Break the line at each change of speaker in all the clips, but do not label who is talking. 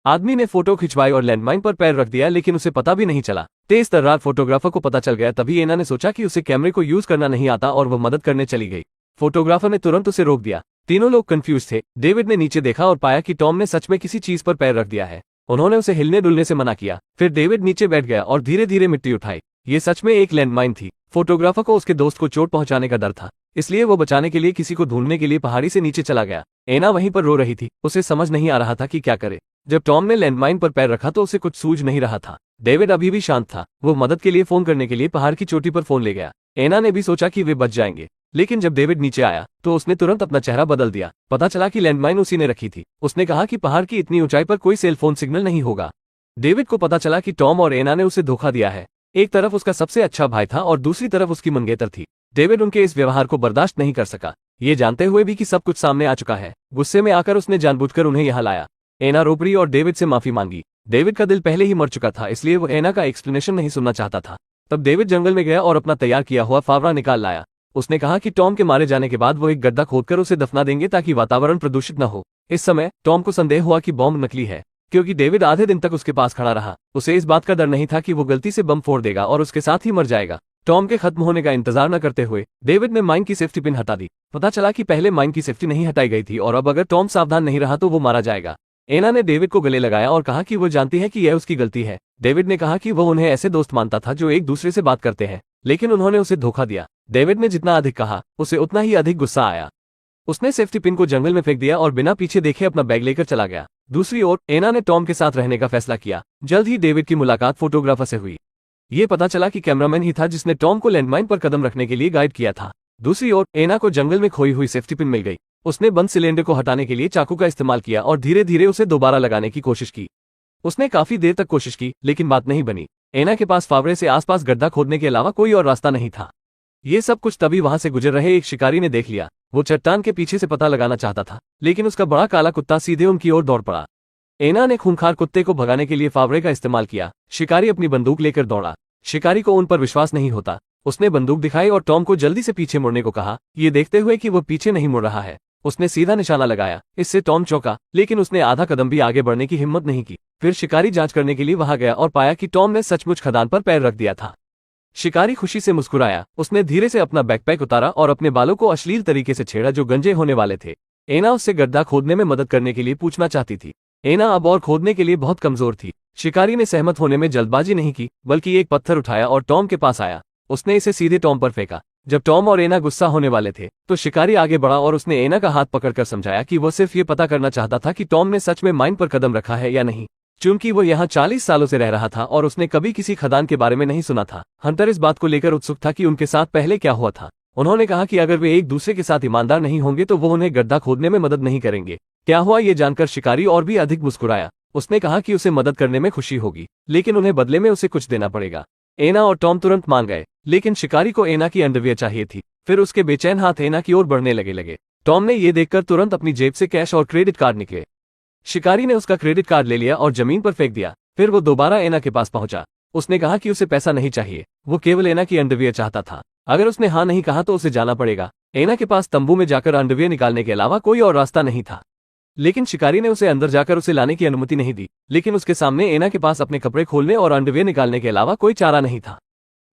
आदमी ने फोटो खिंचवाई और लैंडमाइन पर पैर रख दिया, लेकिन उसे पता भी नहीं चला। तेज तर्रार फोटोग्राफर को पता चल गया। तभी एना ने सोचा कि उसे कैमरे को यूज करना नहीं आता और वह मदद करने चली गई। फोटोग्राफर ने तुरंत उसे रोक दिया। तीनों लोग कंफ्यूज थे। डेविड ने नीचे देखा और पाया कि टॉम ने सच में किसी चीज पर पैर रख दिया है। उन्होंने उसे हिलने डुलने से मना किया। फिर डेविड नीचे बैठ गया और धीरे धीरे मिट्टी उठाई। ये सच में एक लैंडमाइन थी। फोटोग्राफर को उसके दोस्त को चोट पहुंचाने का डर था, इसलिए वो बचाने के लिए किसी को ढूंढने के लिए पहाड़ी से नीचे चला गया। एना वहीं पर रो रही थी। उसे समझ नहीं आ रहा था कि क्या करे। जब टॉम ने लैंडमाइन पर पैर रखा तो उसे कुछ सूझ नहीं रहा था। डेविड अभी भी शांत था। वो मदद के लिए फोन करने के लिए पहाड़ की चोटी पर फोन ले गया। एना ने भी सोचा कि वे बच जाएंगे, लेकिन जब डेविड नीचे आया तो उसने तुरंत अपना चेहरा बदल दिया। पता चला कि लैंडमाइन उसी ने रखी थी। उसने कहा कि पहाड़ की इतनी ऊंचाई पर कोई सेल फोन सिग्नल नहीं होगा। डेविड को पता चला कि टॉम और एना ने उसे धोखा दिया है। एक तरफ उसका सबसे अच्छा भाई था और दूसरी तरफ उसकी मंगेतर थी। डेविड उनके इस व्यवहार को बर्दाश्त नहीं कर सका, ये जानते हुए भी कि सब कुछ सामने आ चुका है। गुस्से में आकर उसने जानबूझकर उन्हें यहाँ लाया। एना रो पड़ी और डेविड से माफी मांगी। डेविड का दिल पहले ही मर चुका था, इसलिए वो एना का एक्सप्लेनेशन नहीं सुनना चाहता था। तब डेविड जंगल में गया और अपना तैयार किया हुआ फावड़ा निकाल लाया। उसने कहा कि टॉम के मारे जाने के बाद वो एक गड्ढा खोदकर उसे दफना देंगे ताकि वातावरण प्रदूषित न हो। इस समय टॉम को संदेह हुआ कि बॉम्ब नकली है, क्योंकि डेविड आधे दिन तक उसके पास खड़ा रहा। उसे इस बात का डर नहीं था कि वो गलती से बम फोड़ देगा और उसके साथ ही मर जाएगा। टॉम के खत्म होने का इंतजार न करते हुए डेविड ने माइन की सेफ्टी पिन हटा दी। पता चला कि पहले माइन की सेफ्टी नहीं हटाई गई थी और अब अगर टॉम सावधान नहीं रहा तो वो मारा जाएगा। एना ने डेविड को गले लगाया और कहा कि वो जानती है कि यह उसकी गलती है। डेविड ने कहा कि वो उन्हें ऐसे दोस्त मानता था जो एक दूसरे से बात करते हैं, लेकिन उन्होंने उसे धोखा दिया। डेविड ने जितना अधिक कहा उसे उतना ही अधिक गुस्सा आया। उसने सेफ्टी पिन को जंगल में फेंक दिया और बिना पीछे देखे अपना बैग लेकर चला गया। दूसरी ओर एना ने टॉम के साथ रहने का फैसला किया। जल्द ही डेविड की मुलाकात फोटोग्राफर से हुई। ये पता चला कि कैमरामैन ही था जिसने टॉम को लैंडमाइन पर कदम रखने के लिए गाइड किया था। दूसरी ओर एना को जंगल में खोई हुई सेफ्टी पिन मिल गई। उसने बंद सिलेंडर को हटाने के लिए चाकू का इस्तेमाल किया और धीरे धीरे उसे दोबारा लगाने की कोशिश की। उसने काफी देर तक कोशिश की, लेकिन बात नहीं बनी। एना के पास फावड़े से आसपास गड्ढा खोदने के अलावा कोई और रास्ता नहीं था। ये सब कुछ तभी वहां से गुजर रहे एक शिकारी ने देख लिया। वो चट्टान के पीछे से पता लगाना चाहता था, लेकिन उसका बड़ा काला कुत्ता सीधे उनकी ओर दौड़ पड़ा। एना ने खूंखार कुत्ते को भगाने के लिए फावड़े का इस्तेमाल किया। शिकारी अपनी बंदूक लेकर दौड़ा। शिकारी को उन पर विश्वास नहीं होता। उसने बंदूक दिखाई और टॉम को जल्दी से पीछे मुड़ने को कहा, ये देखते हुए कि वो पीछे नहीं मुड़ रहा है। उसने सीधा निशाना लगाया। इससे टॉम चौंका, लेकिन उसने आधा कदम भी आगे बढ़ने की हिम्मत नहीं की। फिर शिकारी जांच करने के लिए वहां गया और पाया कि टॉम ने सचमुच खदान पर पैर रख दिया था। शिकारी खुशी से मुस्कुराया। उसने धीरे से अपना बैकपैक उतारा और अपने बालों को अश्लील तरीके से छेड़ा जो गंजे होने वाले थे। एना उससे गड्ढा खोदने में मदद करने के लिए पूछना चाहती थी। एना अब और खोदने के लिए बहुत कमजोर थी। शिकारी ने सहमत होने में जल्दबाजी नहीं की, बल्कि एक पत्थर उठाया और टॉम के पास आया। उसने इसे सीधे टॉम पर फेंका। जब टॉम और एना गुस्सा होने वाले थे तो शिकारी आगे बढ़ा और उसने एना का हाथ पकड़कर समझाया कि वो सिर्फ ये पता करना चाहता था कि टॉम ने सच में माइन पर कदम रखा है या नहीं। चूंकि वो यहाँ 40 सालों से रह रहा था और उसने कभी किसी खदान के बारे में नहीं सुना था, हंटर इस बात को लेकर उत्सुक था कि उनके साथ पहले क्या हुआ था। उन्होंने कहा कि अगर वे एक दूसरे के साथ ईमानदार नहीं होंगे तो वो उन्हें गड्ढा खोदने में मदद नहीं करेंगे। क्या हुआ ये जानकर शिकारी और भी अधिक मुस्कुराया। उसने कहा कि उसे मदद करने में खुशी होगी, लेकिन उन्हें बदले में उसे कुछ देना पड़ेगा। एना और टॉम तुरंत मान गए, लेकिन शिकारी को एना की अंडरवियर चाहिए थी। फिर उसके बेचैन हाथ एना की ओर बढ़ने लगे। टॉम ने ये देखकर तुरंत अपनी जेब से कैश और क्रेडिट कार्ड निकले। शिकारी ने उसका क्रेडिट कार्ड ले लिया और जमीन पर फेंक दिया। फिर वो दोबारा एना के पास पहुंचा। उसने कहा कि उसे पैसा नहीं चाहिए, वो केवल एना की अंडरवियर चाहता था। अगर उसने हाँ नहीं कहा तो उसे जाना पड़ेगा। एना के पास तंबू में जाकर अंडरवियर निकालने के अलावा कोई और रास्ता नहीं था, लेकिन शिकारी ने उसे अंदर जाकर उसे लाने की अनुमति नहीं दी। लेकिन उसके सामने एना के पास अपने कपड़े खोलने और अंडरवियर निकालने के अलावा कोई चारा नहीं था।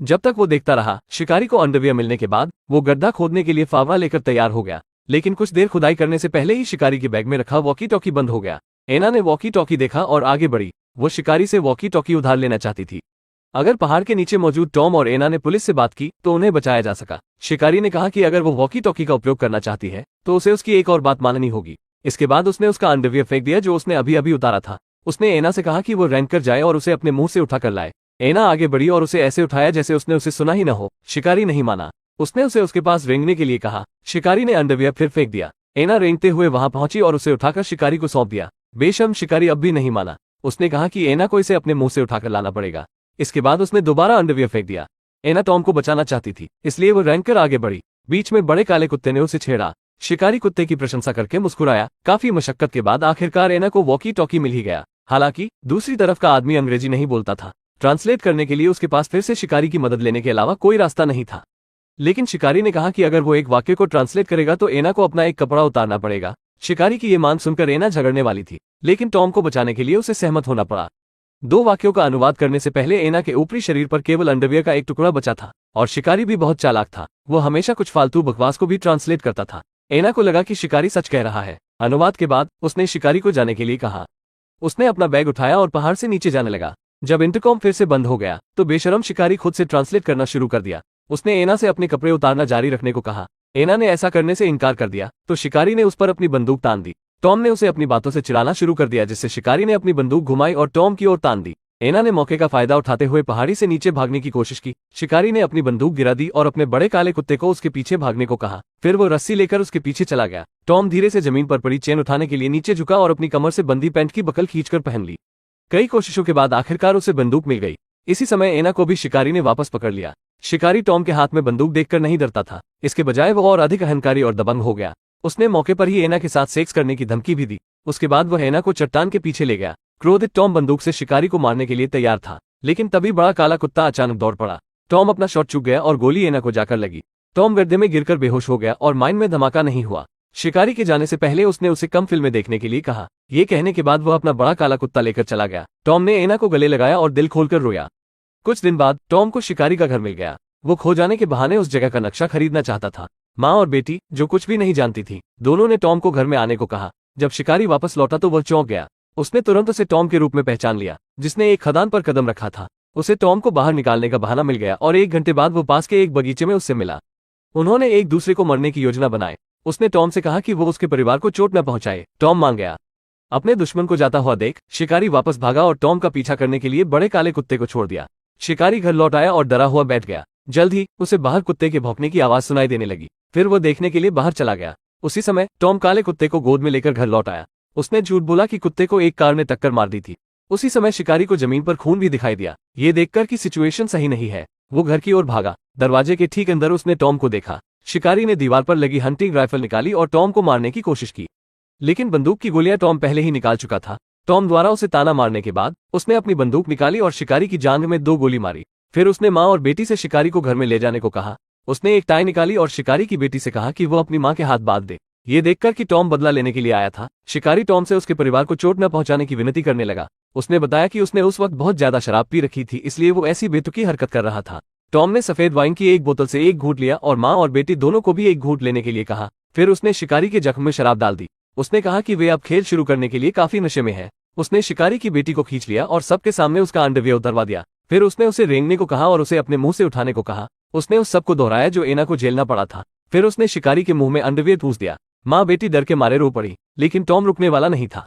जब तक वो देखता रहा, शिकारी को अंडरवियर मिलने के बाद वो गड्ढा खोदने के लिए फावड़ा लेकर तैयार हो गया। लेकिन कुछ देर खुदाई करने से पहले ही शिकारी के बैग में रखा वॉकी टॉकी बंद हो गया। एना ने वॉकी टॉकी देखा और आगे बढ़ी। वो शिकारी से वॉकी टॉकी उधार लेना चाहती थी। अगर पहाड़ के नीचे मौजूद टॉम और एना ने पुलिस से बात की तो उन्हें बचाया जा सका। शिकारी ने कहा कि अगर वो वॉकी टॉकी का उपयोग करना चाहती है तो उसे उसकी एक और बात माननी होगी। इसके बाद उसने उसका अंडरवियर फेंक दिया जो उसने अभी अभी उतारा था। उसने एना से कहा कि वो रैंक कर जाए और उसे अपने मुंह से उठा कर लाए। एना आगे बढ़ी और उसे ऐसे उठाया जैसे उसने उसे सुना ही न हो। शिकारी नहीं माना। उसने उसे उसके पास रेंगने के लिए कहा। शिकारी ने अंडरवियर फिर फेंक दिया। एना रेंगते हुए वहां पहुंची और उसे उठाकर शिकारी को सौंप दिया। बेशर्म शिकारी अब भी नहीं माना। उसने कहा कि एना को इसे अपने मुंह से उठाकर लाना पड़ेगा। इसके बाद उसने दोबारा अंडरवियर फेंक दिया। एना टॉम को बचाना चाहती थी, इसलिए वो रैंक कर आगे बढ़ी। बीच में बड़े काले कुत्ते ने उसे छेड़ा। शिकारी कुत्ते की प्रशंसा करके मुस्कुराया। काफी मशक्कत के बाद आखिरकार एना को वॉकी टॉकी मिल ही गया। हालांकि दूसरी तरफ का आदमी अंग्रेजी नहीं बोलता था। ट्रांसलेट करने के लिए उसके पास फिर से शिकारी की मदद लेने के अलावा कोई रास्ता नहीं था। लेकिन शिकारी ने कहा कि अगर वो एक वाक्य को ट्रांसलेट करेगा तो एना को अपना एक कपड़ा उतारना पड़ेगा। शिकारी की ये मांग सुनकर एना झगड़ने वाली थी, लेकिन टॉम को बचाने के लिए उसे सहमत होना पड़ा। दो वाक्यों का अनुवाद करने से पहले एना के ऊपरी शरीर पर केवल अंडरवियर का एक टुकड़ा बचा था, और शिकारी भी बहुत चालाक था, वो हमेशा कुछ फालतू बकवास को भी ट्रांसलेट करता था। एना को लगा कि शिकारी सच कह रहा है। अनुवाद के बाद उसने शिकारी को जाने के लिए कहा। उसने अपना बैग उठाया और पहाड़ से नीचे जाने लगा। जब इंटरकॉम फिर से बंद हो गया तो बेशरम शिकारी खुद से ट्रांसलेट करना शुरू कर दिया। उसने एना से अपने कपड़े उतारना जारी रखने को कहा। एना ने ऐसा करने से इनकार कर दिया तो शिकारी ने उस पर अपनी बंदूक तान दी। टॉम ने उसे अपनी बातों से चिढ़ाना शुरू कर दिया, जिससे शिकारी ने अपनी बंदूक घुमाई और टॉम की ओर तान दी। एना ने मौके का फायदा उठाते हुए पहाड़ी से नीचे भागने की कोशिश की। शिकारी ने अपनी बंदूक गिरा दी और अपने बड़े काले कुत्ते को उसके पीछे भागने को कहा। फिर वो रस्सी लेकर उसके पीछे चला गया। टॉम धीरे से जमीन पर पड़ी चेन उठाने के लिए नीचे झुका और अपनी कमर से बंदी पैंट की बकल खींचकर पहन ली। कई कोशिशों के बाद आखिरकार उसे बंदूक मिल गई। इसी समय एना को भी शिकारी ने वापस पकड़ लिया। शिकारी टॉम के हाथ में बंदूक देखकर नहीं डरता था, इसके बजाय वो और अधिक अहंकारी और दबंग हो गया। उसने मौके पर ही एना के साथ सेक्स करने की धमकी भी दी। उसके बाद वह एना को चट्टान के पीछे ले गया। क्रोधित टॉम बंदूक से शिकारी को मारने के लिए तैयार था, लेकिन तभी बड़ा काला कुत्ता अचानक दौड़ पड़ा। टॉम अपना शॉट चूक गया और गोली एना को जाकर लगी। टॉम गड्ढे में गिरकर बेहोश हो गया और माइन में धमाका नहीं हुआ। शिकारी के जाने से पहले उसने उसे कम फिल्में देखने के लिए कहा। ये कहने के बाद वह अपना बड़ा काला कुत्ता लेकर चला गया। टॉम ने एना को गले लगाया और दिल खोलकर रोया। कुछ दिन बाद टॉम को शिकारी का घर मिल गया। वो खो जाने के बहाने उस जगह का नक्शा खरीदना चाहता था। माँ और बेटी, जो कुछ भी नहीं जानती थी, दोनों ने टॉम को घर में आने को कहा। जब शिकारी वापस लौटा तो वह चौंक गया। उसने तुरंत उसे टॉम के रूप में पहचान लिया, जिसने एक खदान पर कदम रखा था। उसे टॉम को बाहर निकालने का बहाना मिल गया और 1 घंटे बाद वो पास के एक बगीचे में उससे मिला। उन्होंने एक दूसरे को मरने की योजना बनाई। उसने टॉम से कहा कि वो उसके परिवार को चोट न पहुंचाए। टॉम मान गया। अपने दुश्मन को जाता हुआ देख शिकारी वापस भागा और टॉम का पीछा करने के लिए बड़े काले कुत्ते को छोड़ दिया। शिकारी घर लौट आया और डरा हुआ बैठ गया। जल्द ही उसे बाहर कुत्ते के भौंकने की आवाज सुनाई देने लगी। फिर वो देखने के लिए बाहर चला गया। उसी समय टॉम काले कुत्ते को गोद में लेकर घर लौट आया। उसने झूठ बोला कि कुत्ते को एक कार ने टक्कर मार दी थी। उसी समय शिकारी को जमीन पर खून भी दिखाई दिया। ये देखकर कि सिचुएशन सही नहीं है, वो घर की ओर भागा। दरवाजे के ठीक अंदर उसने टॉम को देखा। शिकारी ने दीवार पर लगी हंटिंग राइफल निकाली और टॉम को मारने की कोशिश की, लेकिन बंदूक की गोलियां टॉम पहले ही निकाल चुका था। टॉम द्वारा उसे ताना मारने के बाद उसने अपनी बंदूक निकाली और शिकारी की जांघ में 2 गोली मारी। फिर उसने माँ और बेटी से शिकारी को घर में ले जाने को कहा। उसने एक टाई निकाली और शिकारी की बेटी से कहा कि वो अपनी माँ के हाथ बांध दे। ये देखकर कि टॉम बदला लेने के लिए आया था, शिकारी टॉम से उसके परिवार को चोट न पहुंचाने की विनती करने लगा। उसने बताया कि उसने उस वक्त बहुत ज्यादा शराब पी रखी थी, इसलिए वो ऐसी बेतुकी हरकत कर रहा था। टॉम ने सफेद वाइन की एक बोतल से एक घूंट लिया और माँ और बेटी दोनों को भी एक घूंट लेने के लिए कहा। फिर उसने शिकारी के जख्म में शराब डाल दी। उसने कहा कि वे अब खेल शुरू करने के लिए काफी नशे में है। उसने शिकारी की बेटी को खींच लिया और सबके सामने उसका अंडरवियर उतरवा दिया। फिर उसने उसे रेंगने को कहा और उसे अपने मुंह से उठाने को कहा। उसने उस सब को दोहराया जो एना को झेलना पड़ा था। फिर उसने शिकारी के मुंह में अंडरवियर ठूस दिया। माँ बेटी डर के मारे रो पड़ी, लेकिन टॉम रुकने वाला नहीं था।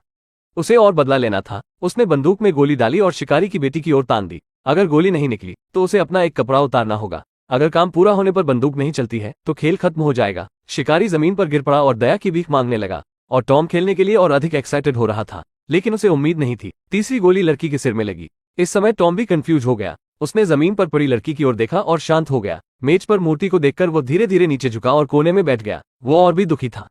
उसे और बदला लेना था। उसने बंदूक में गोली डाली और शिकारी की बेटी की ओर तान दी। अगर गोली नहीं निकली तो उसे अपना एक कपड़ा उतारना होगा। अगर काम पूरा होने पर बंदूक नहीं चलती है तो खेल खत्म हो जाएगा। शिकारी जमीन पर गिर पड़ा और दया की भीख मांगने लगा, और टॉम खेलने के लिए और अधिक एक्साइटेड हो रहा था, लेकिन उसे उम्मीद नहीं थी। तीसरी गोली लड़की के सिर में लगी। इस समय टॉम भी कंफ्यूज हो गया। उसने जमीन पर पड़ी लड़की की ओर देखा और शांत हो गया। मेज पर मूर्ति को देखकर वो धीरे धीरे नीचे झुका और कोने में बैठ गया। वो और भी दुखी था।